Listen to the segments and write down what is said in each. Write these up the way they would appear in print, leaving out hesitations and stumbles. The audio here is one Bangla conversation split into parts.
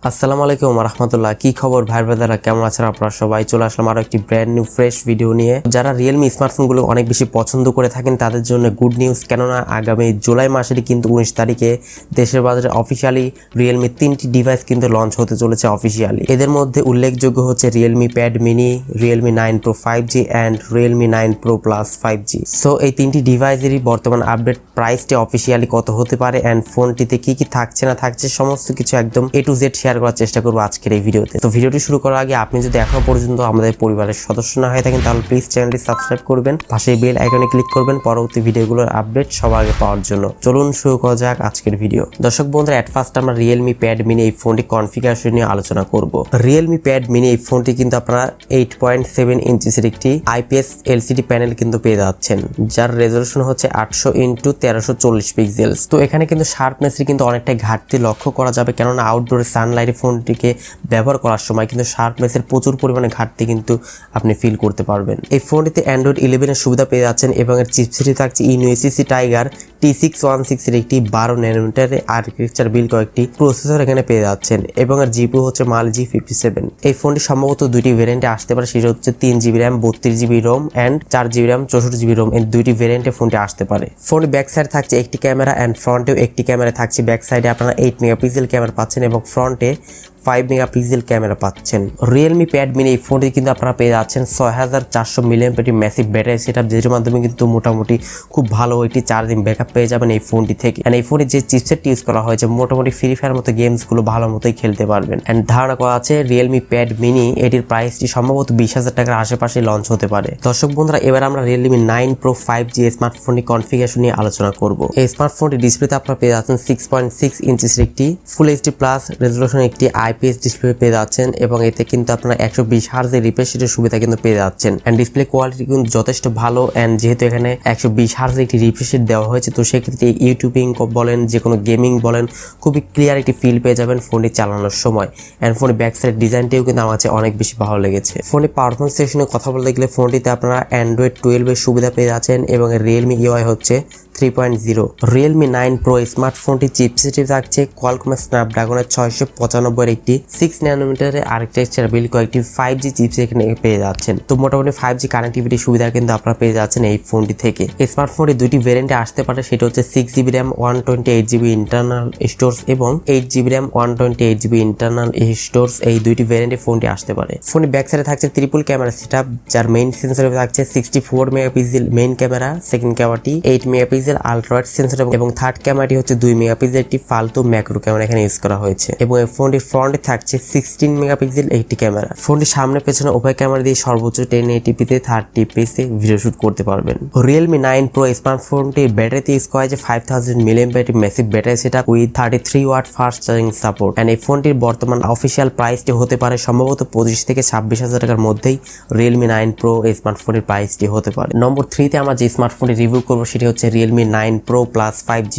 আসসালামু আলাইকুম রাহমাতুল্লাহ। কি খবর ভাই ব্রাদাররা, কেমন আছেন আপনারা সবাই? চলে আসলাম আরো একটি ব্র্যান্ড নিউ ফ্রেশ ভিডিও নিয়ে। যারা রিয়েলমি স্মার্টফোনগুলো অনেক বেশি পছন্দ করে থাকেন তাদের জন্য গুড নিউজ, কেননা আগামী জুলাই মাসেরই কিন্তু 19 তারিখে দেশের বাজারে অফিসিয়ালি রিয়েলমি 3টি ডিভাইস কিন্তু লঞ্চ হতে চলেছে অফিসিয়ালি। এদের মধ্যে উল্লেখযোগ্য হচ্ছে Realme pad mini, Realme 9 pro 5G and Realme 9 pro plus 5G। So এই তিনটি ডিভাইসেরই বর্তমান আপডেট প্রাইসটি অফিসিয়ালি কত হতে পারে অ্যান্ড ফোনটিতে কি কি থাকছে না থাকছে সমস্ত কিছু একদম A to Z শেয়ার করার চেষ্টা করবো আজকের এই ভিডিওতে। তো ভিডিওটি শুরু করার আগে আপনি যদি এখনো পর্যন্ত আমাদের পরিবারের সদস্য না হয়ে থাকেন তাহলে প্লিজ চ্যানেলটি সাবস্ক্রাইব করবেন, পাশে বেল আইকনে ক্লিক করবেন পরবর্তী ভিডিওগুলোর আপডেট সবার আগে পাওয়ার জন্য। চলুন শুরু করা যাক আজকের ভিডিও। দর্শক বন্ধুরা, এট ফার্স্ট আমরা রিয়েলমি প্যাড মিনি এই ফোনটি কনফিগারেশন নিয়ে আলোচনা করব। রিয়েলমি প্যাড মিনি এই ফোনটি কিন্তু আপনারা 8.7 ইঞ্চিসের একটি IPS LCD প্যানেল কিন্তু পেয়ে যাচ্ছেন, যার রেজলিউশন হচ্ছে 800x1340 পিক্সেলস। তো এখানে কিন্তু শার্পনেসের কিন্তু অনেকটাই ঘাটতি লক্ষ্য করা যাবে, কেননা আউটডোরে সানলাইটে ফোনটিকে ব্যবহার করার সময় কিন্তু শার্পনেসের প্রচুর পরিমাণে ঘাটতি কিন্তু আপনি ফিল করতে পারবেন। এই ফোনটিতে অ্যান্ড্রয়েড 11 এর সুবিধা পেয়ে যাচ্ছেন এবং এর চিপসেটে থাকছে ইউএসসি টাইগার T616 এর একটি 12 ন্যানোমিটারের আর্কিটেকচার বিল কয়েকটি প্রসেসর এখানে পেয়ে যাচ্ছেন এবং এর জিপিইউ হচ্ছে মাল G57। এই ফোনটি সম্ভবত দুইটি ভেরিয়েন্টে আসতে পারে, সেটা হচ্ছে 3GB RAM 32GB ROM and 4GB RAM 64GB ROM। এই দুইটি ভেরিয়েন্টে ফোনটি আসতে পারে। ফোনের ব্যাক সাইড থাকছে একটি ক্যামেরা অ্যান্ড ফ্রন্টেও একটি ক্যামেরা থাকছে। ব্যাক সাইডে আপনারা 8 মেগাপিক্সেল ক্যামেরা পাচ্ছেন এবং ফ্রন্টে 5 মেগাপিক্সেল ক্যামেরা পাচ্ছেন। রিয়েলমি প্যাড মিনি এই ফোনটি কিন্তু আপনারা পেয়ে যাচ্ছেন 6400 মিলিঅ্যাম্পিয়ার ম্যাসিভ ব্যাটারি সেটআপ, যেটার মাধ্যমে কিন্তু মোটামুটি খুব ভালো একটি চার্জিং ব্যাকআপ পেয়ে যাবেন এই ফোনটি থেকে। এন্ড এই ফোনে যে চিপসেটটি ইউজ করা হয়েছে মোটামুটি ফ্রি ফায়ার মতো গেমসগুলো ভালো মতোই খেলতে পারবেন। এন্ড ধারণা করা আছে রিয়েলমি প্যাড মিনি এটির প্রাইসটি সম্ভবত 20,000 টাকার আশেপাশে লঞ্চ হতে পারে। দর্শক বন্ধুরা, এবার আমরা রিয়েলমি 9 প্রো 5G স্মার্টফোনটি কনফিগারেশন নিয়ে আলোচনা করব। এই স্মার্টফোনটি ডিসপ্লেতে আপনারা পেয়ে যাচ্ছেন 6.6 ইঞ্চিসের একটি ফুল এইচডি প্লাস রেজলিউশন একটি IPS ডিসপ্লে পেয়ে যাচ্ছেন এবং এতে কিন্তু আপনারা 120 হার্জ এর রিফ্রেশ রেটের সুবিধা কিন্তু পেয়ে যাচ্ছেন। এন্ড ডিসপ্লে কোয়ালিটি কিন্তু যথেষ্ট ভালো এন্ড যেহেতু এখানে 120 হার্জ একটি রিফ্রেশ রেট দেওয়া হয়েছে তো সেক্ষেত্রে ইউটিউবিং বলেন যে কোনো গেমিং বলেন খুবই ক্লিয়ার একটি ফিল পেয়ে যাবেন ফোনটি চালানোর সময়। এন্ড ফোনের ব্যাক সাইড ডিজাইনটিও কিন্তু আমার কাছে অনেক বেশি ভালো লেগেছে। ফোনের পারফরমেন্স সেকশনে কথা বলতে গেলে ফোনটিতে আপনারা অ্যান্ড্রয়েড 12 এর সুবিধা পেয়ে যাচ্ছেন এবং রিয়েলমি UI হচ্ছে 3.0। রিয়েলমি 9 প্রো স্মার্টফোনটি চিপসেটে থাকছে কোয়ালকমের স্ন্যাপড্রাগনের 695 এর একটি 6 ন্যানোমিটারের আর্কিটেকচার বিল কয়েকটি 5G চিপস এখানে পেয়ে যাচ্ছেন। তো মোটামুটি 5G কানেক্টিভিটি সুবিধা কিন্তু আপনারা পেয়ে যাচ্ছেন এই ফোনটি থেকে। এই স্মার্টফোনটি দুইটি ভেরিয়েন্টে আসতে পারে, সেটা হচ্ছে 6GB RAM 128GB internal storage এবং 8GB RAM 128GB internal storage. এই দুইটি ভেরিয়েন্টে ফোনটি আসতে পারে। ফোনের ব্যাক সাইডে থাকছে ট্রিপল ক্যামেরা সেটআপ, যার মেইন সেন্সরে থাকছে 64 মেগাপিক্সেল মেইন ক্যামেরা, সেকেন্ড ক্যামেরাটি 8 মেগাপিক্সেল আলট্রা ওয়াইড সেন্সর এবং থার্ড ক্যামেরাটি হচ্ছে 2 মেগাপিক্সেল একটি ফালতু ম্যাক্রো ক্যামেরা এখানে ইউজ করা হয়েছে এবং এই ফোনটির ফ্রন্টে থাকছে 16 মেগাপিক্সেল একটি ক্যামেরা। ফোনটির সামনে পেছনে উভয় ক্যামেরা দিয়ে সর্বোচ্চ 1080p-তে 30 fps ভিডিও শুট করতে পারবেন। রিয়েলমি 9 প্রো স্মার্টফোনটির ব্যাটারিতে ইউজ করা হয়েছে 5000 milliampere massive battery setup with 33 watt fast charging support. And এই ফোনটির বর্তমান অফিসিয়াল প্রাইসটি হতে পারে সম্ভবত 25 থেকে 26,000 টাকার মধ্যেই রিয়েলমি 9 প্রো স্মার্টফোনের প্রাইসটি হতে পারে। নম্বর 3 তে আমরা যে স্মার্টফোনটি রিভিউ করব সেটি হচ্ছে Realme 9 pro plus 5G।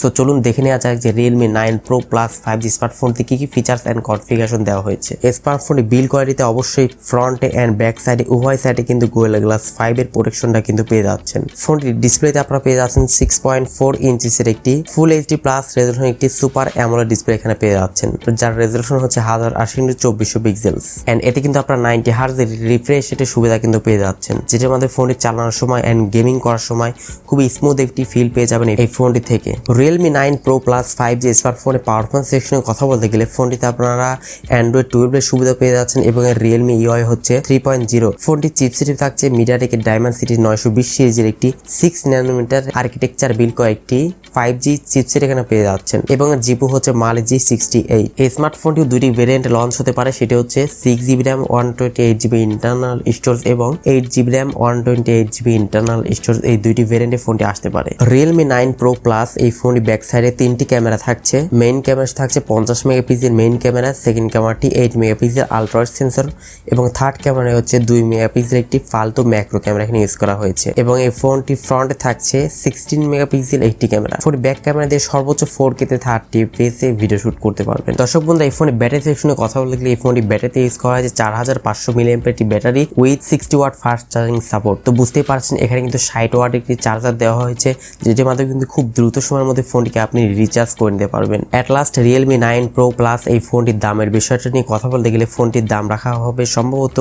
So চলুন দেখে নেওয়া যাক যে রিয়েলমি 9 প্রো প্লাস 5G স্মার্টফোনটি কি কি ফিচার্স এন্ড কনফিগারেশন দেওয়া হয়েছে। এই স্মার্টফোনটি বিল্ড কোয়ালিটিতে অবশ্যই ফ্রন্টে এন্ড ব্যাক সাইডে উভয় সাইডে কিন্তু গোরিলা গ্লাস 5 এর প্রোটেকশনটা কিন্তু পেয়ে যাচ্ছেন। ফোনটির ডিসপ্লেতে আপনারা পেয়ে যাচ্ছেন 6.4 ইঞ্চিসের একটি ফুল এইচডি প্লাস রেজলিউশন একটি সুপার অ্যামোলেড ডিসপ্লে এখানে পেয়ে যাচ্ছেন, যার রেজলিউশন হচ্ছে 1080x2400 পিক্সেলস। এন্ড এতে কিন্তু আপনারা 90 হার্জ এর রিফ্রেশ রেটের সুবিধা কিন্তু পেয়ে যাচ্ছেন, যেটার মধ্যে ফোনটি চালানোর সময় এন্ড গেমিং করার সময় খুবই স্মুথ একটি ফিল পেয়ে যাবেন এই ফোনটি থেকে। রিয়েলমি 9 প্রো প্লাস 5G স্মার্টফোনের পারফরমেন্স সেকশনে কথা বলতে গেলে ফোনটিতে আপনারা অ্যান্ড্রয়েড 12 এর সুবিধা পেয়ে যাচ্ছেন এবং এর রিয়েলমি UI হচ্ছে 3.0। ফোনটির চিপসেটে থাকছে মিডিয়াটেকের ডায়মন্ডসিটি 920 সিরিজের একটি 6 ন্যানোমিটার আর্কিটেকচার বিল কয়েকটি 5G চিপসেট এখানে পেয়ে যাচ্ছেন এবং এর জিপিইউ হচ্ছে মাল G68। এই স্মার্টফোনটি দুটি ভেরিয়েন্টে লঞ্চ হতে পারে, সেটি হচ্ছে 6GB RAM 128GB internal storage এবং 8GB RAM 128GB internal storage. এই দুইটি ভেরিয়েন্টে ফোনটি আসতে পারে। রিয়েলমি 9 প্রো প্লাস এই ফোনটি ব্যাক সাইডে 3টি ক্যামেরা থাকছে। মেইন ক্যামেরা থাকছে 50 মেগাপিক্সেল মেইন ক্যামেরা, সেকেন্ড ক্যামেরাটি 8 মেগাপিক্সেল আলট্রা ওয়াইড সেন্সর এবং থার্ড ক্যামেরা হচ্ছে 2 মেগাপিক্সেল একটি ফালতু ম্যাক্রো ক্যামেরা এখানে ইউজ করা হয়েছে এবং এই ফোনটি ফ্রন্টে থাকছে 16 মেগাপিক্সেল একটি ক্যামেরা। ফোনটি ব্যাক ক্যামেরা দিয়ে সর্বোচ্চ 4K তে 30 fps ভিডিও শুট করতে পারবেন। দর্শক বন্ধু, এই ফোনে ব্যাটারি সেকশনে কথা বলতে গেলে এই ফোনটি ব্যাটারিতে ইউজ করা হয়েছে 4500 মিলিঅ্যাম্পিয়ার একটি battery with 60 watt fast charging support. তো বুঝতেই পারছেন এখানে কিন্তু 60 ওয়াট একটি চার্জার দেওয়া হয়েছে যেটির মাধ্যমে কিন্তু খুব দ্রুত সময়ের মধ্যে ফোনটিকে আপনি রিচার্জ করে নিতে পারবেন। At last Realme 9 Pro Plus এই ফোনটির দামের বিষয়টা নিয়ে কথা বলতে গেলে ফোনটির দাম রাখা হবে সম্ভবত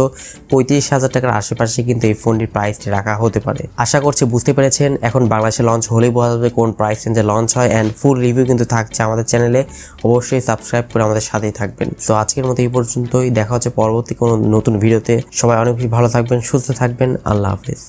35,000 টাকার আশেপাশে, কিন্তু এই ফোনটির প্রাইসটি রাখা হতে পারে। আশা করছি বুঝতে পেরেছেন। এখন বাংলাদেশে লঞ্চ হলেই বোঝা যাবে কোন প্রাইস রেঞ্জে লঞ্চ হয়, অ্যান্ড ফুল রিভিউ কিন্তু থাকছে আমাদের চ্যানেলে। অবশ্যই সাবস্ক্রাইব করে আমাদের সাথেই থাকবেন। সো আজকের মতো এই পর্যন্তই, দেখা হচ্ছে পরবর্তী কোনো নতুন ভিডিওতে। সবাই অনেক বেশি ভালো থাকবেন, সুস্থ থাকবেন। আল্লাহ হাফেজ।